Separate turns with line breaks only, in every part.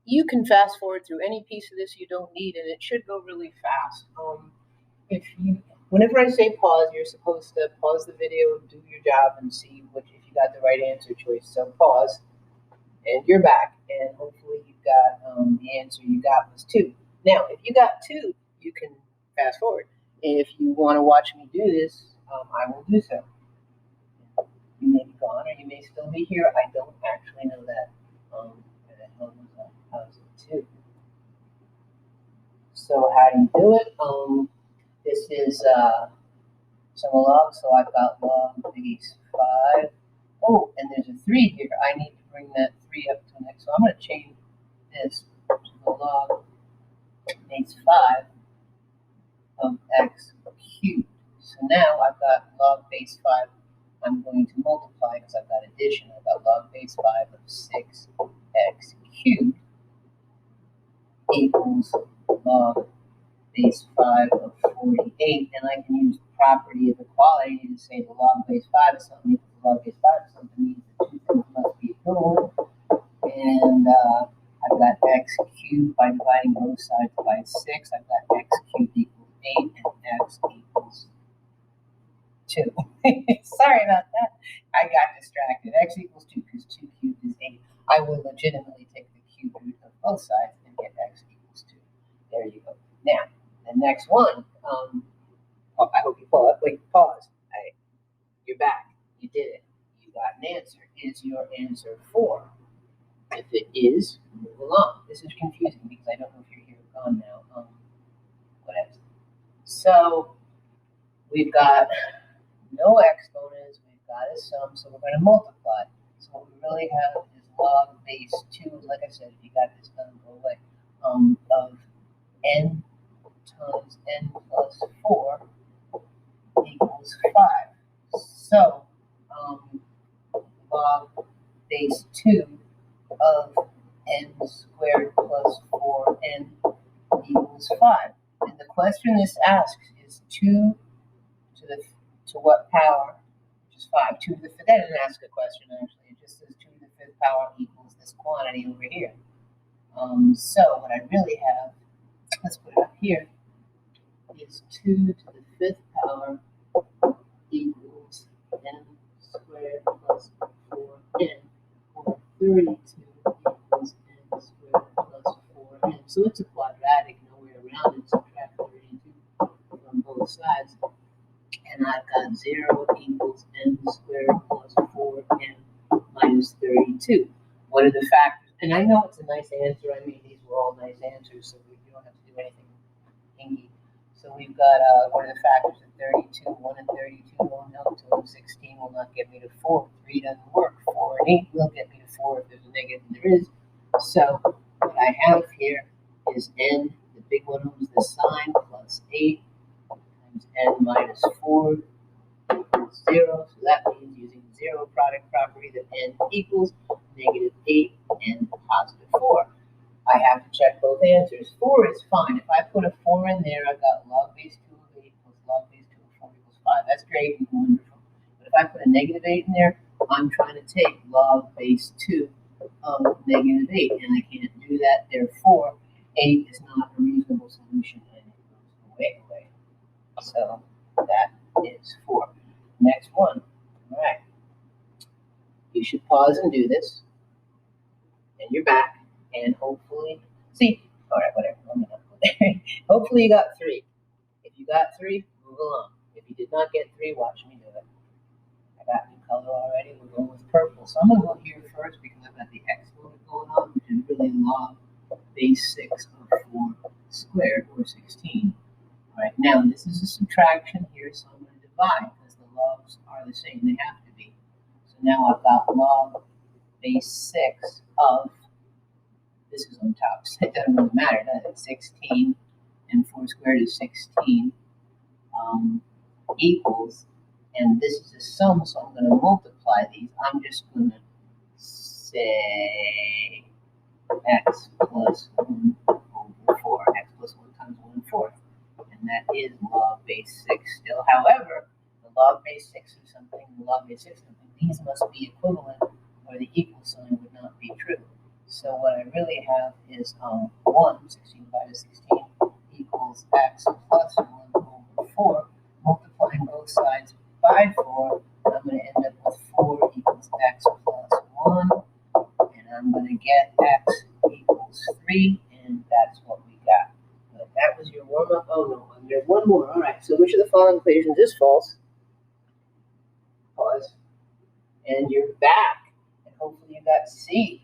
you can fast forward through any piece of this you don't need, and it should go really fast. Whenever I say pause, you're supposed to pause the video, do your job, and see if you got the right answer choice. So pause, and you're back, and hopefully you got the answer you got was 2. Now, if you got 2, you can fast forward. If you want to watch me do this, I will do so. You may be gone, or you may still be here. I don't actually know that. Where the hell was that? How's it 2? So how do you do it? This is some log, so I've got log base 5. Oh, and there's a 3 here. I need to bring that 3 up to next. So I'm going to change this to the log base 5 of x cubed. So now I've got log base 5. I'm going to multiply because I've got addition. I've got log base 5 of 6x cubed equals log base 5 of 48, and I can use the property of equality to say the log base 5 is something equal to log base 5 is something means the two things must be equivalent. And I've got x cubed by dividing both sides by 6. I've got x cubed equals 8 and x equals 2. Sorry about that. I got distracted. X equals 2 because 2 cubed is 8. I will legitimately take the cube root of both sides and get x equals 2. There you go. Now, the next one, I hope you pause. Wait, pause. Right. You're back. You did it. You got an answer. Is your answer 4? If it is, move along. This is confusing because I don't know if you're here or gone now. Whatever. So we've got no exponents. We've got a sum, so we're going to multiply. So what we really have is log base 2. Like I said, if you got this done, go away. Of n times n plus 4 equals 5. So log base 2 of n squared plus 4n equals 5. And the question this asks is 2 to what power, which is 5. 2 to the 5th. That doesn't ask a question, actually. It just says 2 to the 5th power equals this quantity over here. So what I really have, let's put it up here, is 2 to the 5th power equals n squared plus 4n, or 32 equals n squared plus 4n. So it's a quadratic, no way around it. Subtract 32 from both sides. And I've got 0 equals n squared plus 4n minus 32. What are the factors? And I know it's a nice answer. I mean, these were all nice answers, so you don't have to do anything hinky. So we've got, what are the factors of 32? 1 and 32 won't help. 2 and 16 will not get me to 4. 3 doesn't work. 4 and 8 will get me to 4 if there's a negative, and there is. So what I have here is n, the big one was the sign, plus 8 times n minus 4 equals 0. So that means using the zero product property that n equals negative 8 and positive 4. I have to check both answers. 4 is fine. If I put a 4 in there, I've got log base 2 of 8 plus log base 2 of 4 equals 5. That's great and wonderful. But if I put a negative 8 in there, I'm trying to take log base 2 of negative 8, and I can't do that. Therefore, 8 is not a reasonable solution, and it goes away. So that is 4. Next one. All right. You should pause and do this. And you're back. And hopefully, all right, whatever. Let me not go there. Hopefully you got 3. If you got 3, move along. If you did not get 3, watch me do it. I got new color already. We're going with purple. So I'm going to go here first because I've got the exponent going on, which is really log base 6 of 4 squared, or 16. All right, now this is a subtraction here, so I'm going to divide because the logs are the same. They have to be. So now I've got log base 6 of, this is on top, so it doesn't really matter, does it? 16, and 4 squared is 16, equals, and this is a sum, so I'm going to multiply these. I'm just going to say x plus 1 over 4, x plus 1 times 1/4, and that is log base 6 still. However, the log base 6 of something, the log base 6 of something, these must be equivalent, or the equal sign would not be true. So what what I really have is 1, 16 divided 16 equals x plus 1 over 4, multiplying both sides by 4, I'm going to end up with 4 equals x plus 1, and I'm going to get x equals 3, and that's what we got. But that was your warm-up. Oh no, there's one more. All right, so which of the following equations is false? Pause. And you're back, and hopefully you got C,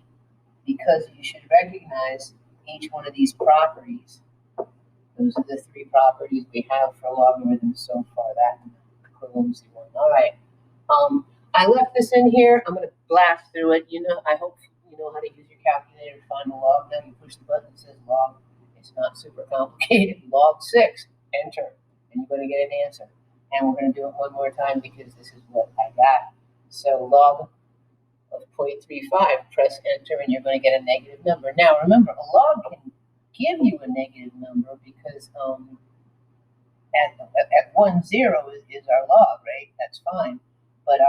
because you should recognize each one of these properties. Those are the 3 properties we have for logarithms so far, that and the equivalency one. All right. I left this in here. I'm going to blast through it. I hope you know how to use your calculator to find the log. Now you push the button that says log. It's not super complicated. Log 6, enter, and you're going to get an answer. And we're going to do it one more time because this is what I got. So log of 0.35, press enter, and you're going to get a negative number. Now remember, a log can give you a negative number because at 1, 0 is our log, right? That's fine. But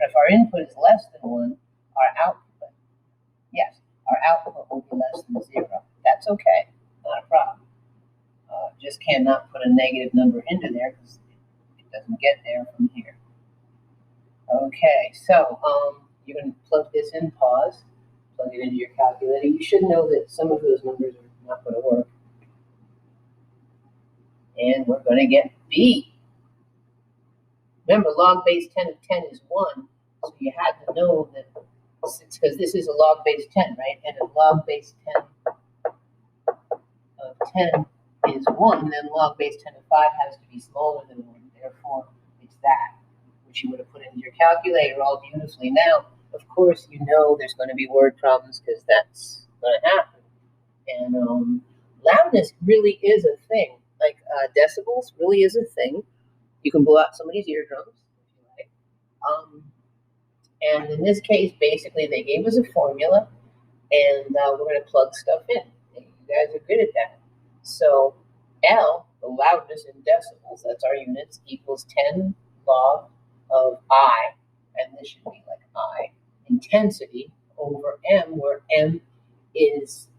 if our input is less than 1, our output, yes, our output will be less than 0. That's okay, not a problem. Just cannot put a negative number into there because it doesn't get there from here. Okay, so you're going to plug this in, pause, plug it into your calculator. You should know that some of those numbers are not going to work. And we're going to get B. Remember, log base 10 of 10 is 1, so you had to know that, because this is a log base 10, right? And if log base 10 of 10 is 1, then log base 10 of 5 has to be smaller than 1. Therefore, it's that, which you would have put into your calculator all beautifully. Now, of course, you know there's going to be word problems because that's going to happen. And loudness really is a thing. Like decibels really is a thing. You can blow out somebody's eardrums if you like. And in this case, basically, they gave us a formula, and we're going to plug stuff in. And you guys are good at that. So L, the loudness in decibels, that's our units, equals 10 log of I, and this should be like I, intensity over M, where M is,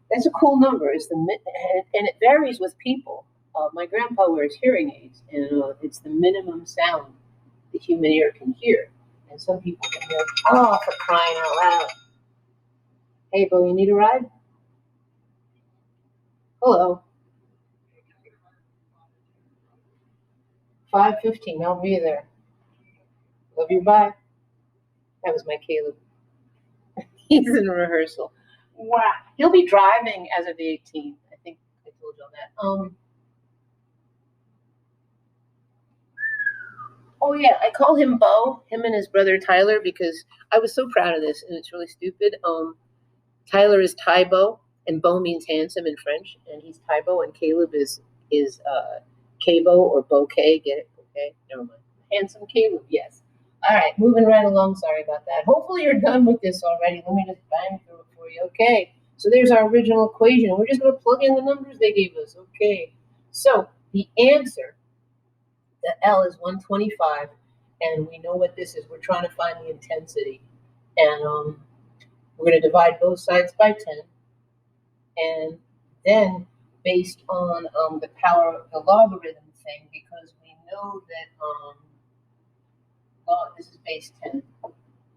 that's a cool number, and it varies with people. My grandpa wears hearing aids, and it's the minimum sound the human ear can hear. And some people can hear, oh, for crying out loud. Hey, Bo, you need a ride? Hello. 5:15, I'll be there. Love you, bye. That was my Caleb. He's in rehearsal. Wow. He'll be driving as of the 18th. I think I told you on that. Oh yeah, I call him Bo, him and his brother Tyler, because I was so proud of this, and it's really stupid. Tyler is Tybo, and Bo means handsome in French, and he's Tybo, and Caleb is Cabo or Bouquet. Get it? Okay, never mind. Handsome Caleb, yes. All right, moving right along. Sorry about that. Hopefully you're done with this already. Let me just bang through it for you. Okay, so there's our original equation. We're just going to plug in the numbers they gave us. Okay, so the answer, the L is 125, and we know what this is. We're trying to find the intensity, and we're going to divide both sides by 10, and then based on the power of the logarithm thing, because we know that this is base 10,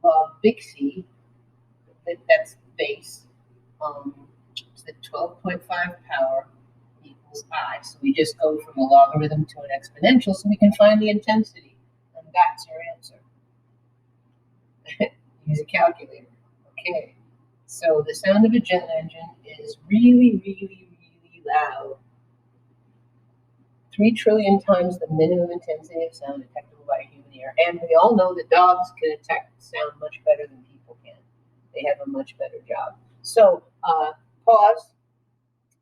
log big C, that's base, so the 12.5 power equals I. So we just go from a logarithm to an exponential so we can find the intensity, and that's our answer. Use a calculator. Okay, so the sound of a jet engine is really, really, really loud. 3 trillion times the minimum intensity of sound detectable by a human ear. And we all know that dogs can detect sound much better than people can. They have a much better job. So pause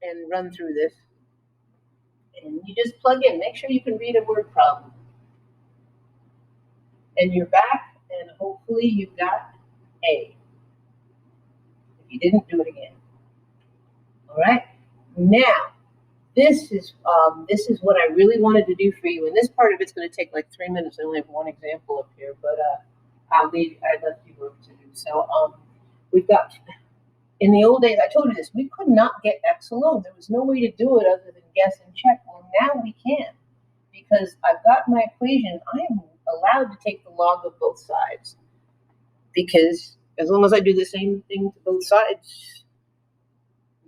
and run through this. And you just plug in. Make sure you can read a word problem. And you're back, and hopefully you got A. If you didn't, do it again. All right? Now, this is what I really wanted to do for you, and this part of it's going to take like 3 minutes. I only have one example up here, but I left you work to do. So we've got in the old days, I told you this, we could not get x alone. There was no way to do it other than guess and check. Well, now we can, because I've got my equation. I am allowed to take the log of both sides, because as long as I do the same thing to both sides,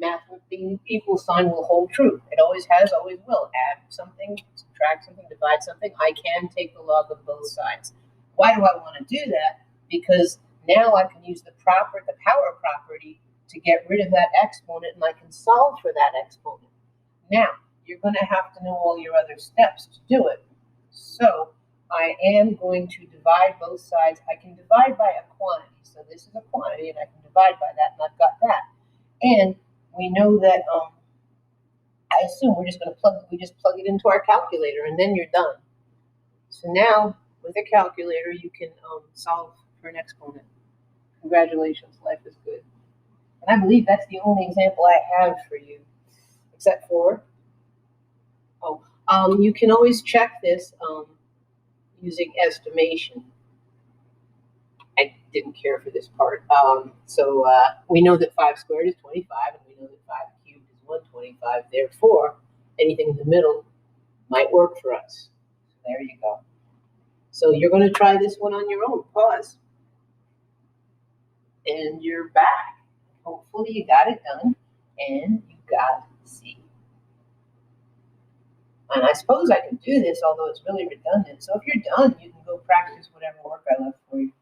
math, the equal sign will hold true. It always has, always will. Add something, subtract something, divide something. I can take the log of both sides. Why do I want to do that? Because now I can use the power property to get rid of that exponent, and I can solve for that exponent. Now, you're going to have to know all your other steps to do it. So I am going to divide both sides. I can divide by a quantity. So this is a quantity, and I can divide by that, and I've got that. And we know that, I assume we just plug it into our calculator, and then you're done. So now, with a calculator, you can solve for an exponent. Congratulations, life is good. And I believe that's the only example I have for you, except for, you can always check this using estimation. I didn't care for this part. So we know that 5 squared is 25, and we know that 5 cubed is 125. Therefore, anything in the middle might work for us. There you go. So you're going to try this one on your own. Pause. And you're back. Hopefully you got it done, and you got C. And I suppose I can do this, although it's really redundant. So if you're done, you can go practice whatever work I left for you.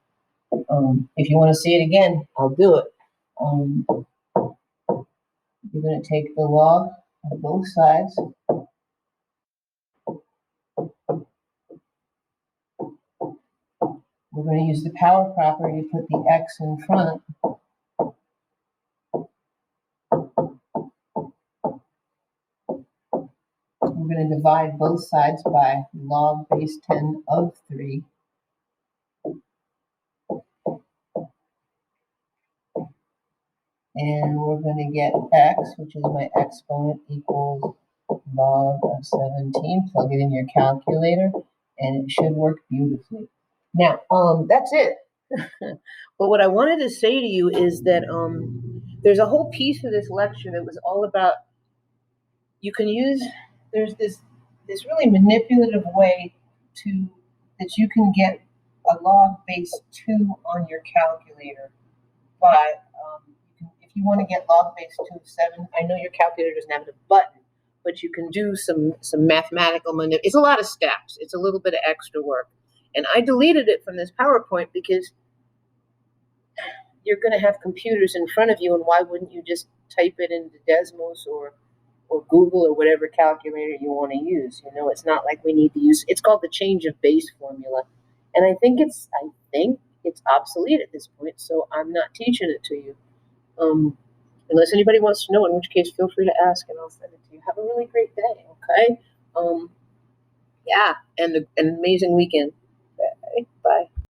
If you want to see it again, I'll do it. You're going to take the log of both sides. We're going to use the power property to put the x in front. We're going to divide both sides by log base 10 of 3. And we're going to get x, which is my exponent, equals log of 17. Plug it in your calculator, and it should work beautifully. Now, that's it. But what I wanted to say to you is that there's a whole piece of this lecture that was all about, you can use, there's this really manipulative way that you can get a log base 2 on your calculator by, if you want to get log base 2 of 7, I know your calculator doesn't have a button, but you can do some mathematical manipulation. It's a lot of steps. It's a little bit of extra work. And I deleted it from this PowerPoint because you're going to have computers in front of you, and why wouldn't you just type it into Desmos or Google or whatever calculator you want to use? You know, it's not like we need to use, it's called the change of base formula. And I think it's obsolete at this point, so I'm not teaching it to you. Unless anybody wants to know, in which case feel free to ask and I'll send it to you. Have a really great day, okay? Yeah, and an amazing weekend. Okay, bye.